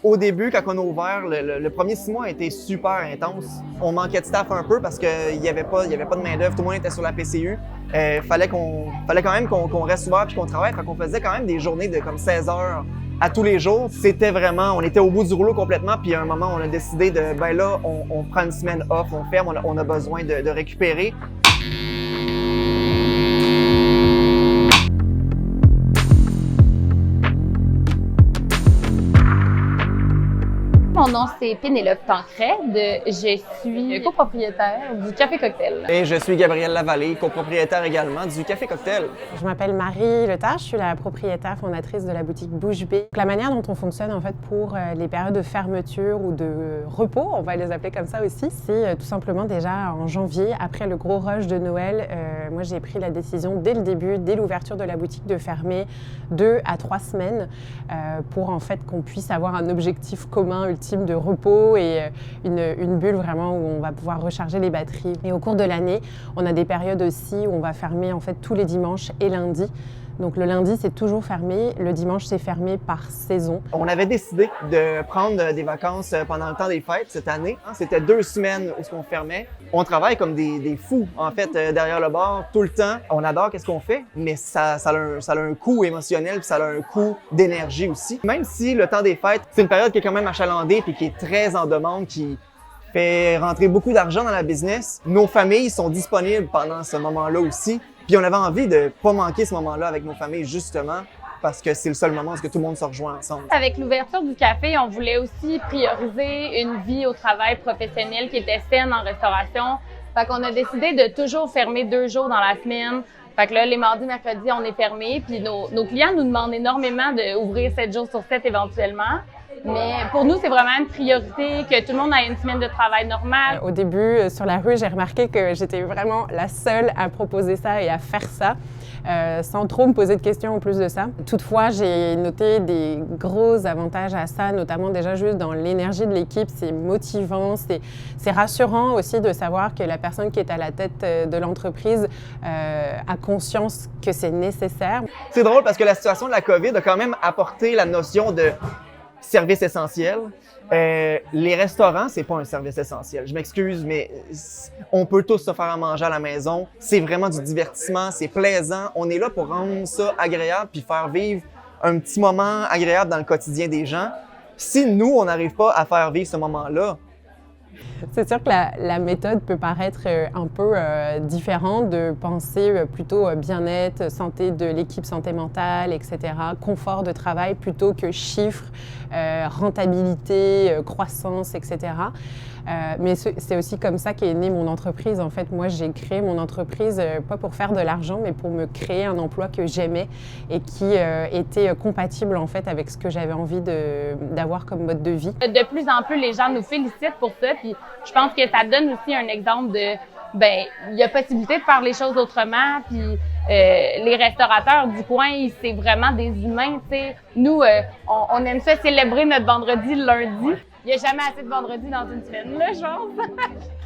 Au début, quand on a ouvert, le premier 6 mois a été super intense. On manquait de staff un peu parce qu'il n'y avait pas de main-d'œuvre, tout le monde était sur la PCU. Fallait quand même qu'on reste ouvert puis qu'on travaille. Fait qu'on faisait quand même des journées de comme 16 heures à tous les jours. C'était vraiment, on était au bout du rouleau complètement. Puis à un moment, on a décidé de, ben là, on prend une semaine off, on ferme, on a besoin de récupérer. Mon nom, c'est Pénélope Tancret. Je suis copropriétaire du Café Cocktail. Et je suis Gabrielle Lavallée, copropriétaire également du Café Cocktail. Je m'appelle Marie Letard, je suis la propriétaire fondatrice de la boutique Bouche B. La manière dont on fonctionne en fait pour les périodes de fermeture ou de repos, on va les appeler comme ça aussi, c'est tout simplement déjà en janvier, après le gros rush de Noël, moi j'ai pris la décision dès le début, dès l'ouverture de la boutique, de fermer 2 à 3 semaines pour en fait qu'on puisse avoir un objectif commun ultime de repos et une bulle vraiment où on va pouvoir recharger les batteries. Et au cours de l'année, on a des périodes aussi où on va fermer en fait tous les dimanches et lundis. Donc le lundi, c'est toujours fermé. Le dimanche, c'est fermé par saison. On avait décidé de prendre des vacances pendant le temps des fêtes cette année. C'était 2 semaines où on fermait. On travaille comme des fous, en fait, derrière le bar, tout le temps. On adore qu'est-ce qu'on fait, mais ça a un coût émotionnel, puis ça a un coût d'énergie aussi. Même si le temps des fêtes, c'est une période qui est quand même achalandée, puis qui est très en demande, qui fait rentrer beaucoup d'argent dans la business, nos familles sont disponibles pendant ce moment-là aussi. Puis on avait envie de pas manquer ce moment-là avec nos familles, justement, parce que c'est le seul moment où tout le monde se rejoint ensemble. Avec l'ouverture du café, on voulait aussi prioriser une vie au travail professionnelle qui était saine en restauration. Fait qu'on a décidé de toujours fermer 2 jours dans la semaine. Fait que là, les mardis, mercredis, on est fermé. Puis nos clients nous demandent énormément d'ouvrir 7 jours sur 7 éventuellement. Mais pour nous, c'est vraiment une priorité que tout le monde ait une semaine de travail normale. Au début, sur la rue, j'ai remarqué que j'étais vraiment la seule à proposer ça et à faire ça, sans trop me poser de questions en plus de ça. Toutefois, j'ai noté des gros avantages à ça, notamment déjà juste dans l'énergie de l'équipe. C'est motivant, c'est rassurant aussi de savoir que la personne qui est à la tête de l'entreprise a conscience que c'est nécessaire. C'est drôle parce que la situation de la COVID a quand même apporté la notion de service essentiel. Les restaurants, c'est pas un service essentiel. Je m'excuse, mais on peut tous se faire à manger à la maison. C'est vraiment du divertissement, c'est plaisant. On est là pour rendre ça agréable puis faire vivre un petit moment agréable dans le quotidien des gens. Si nous, on n'arrive pas à faire vivre ce moment-là, c'est sûr que la méthode peut paraître un peu différente, de penser plutôt bien-être, santé de l'équipe, santé mentale, etc., confort de travail plutôt que chiffres, rentabilité, croissance, etc. Mais c'est aussi comme ça qu'est née mon entreprise. En fait, moi, j'ai créé mon entreprise pas pour faire de l'argent, mais pour me créer un emploi que j'aimais et qui était compatible en fait avec ce que j'avais envie d'avoir comme mode de vie. De plus en plus, les gens nous félicitent pour ça. Puis je pense que ça donne aussi un exemple de, il y a possibilité de faire les choses autrement. Puis les restaurateurs du coin, c'est vraiment des humains. T'sais. Nous, on aime ça célébrer notre vendredi le lundi. Il n'y a jamais assez de vendredi dans une semaine, là, je pense.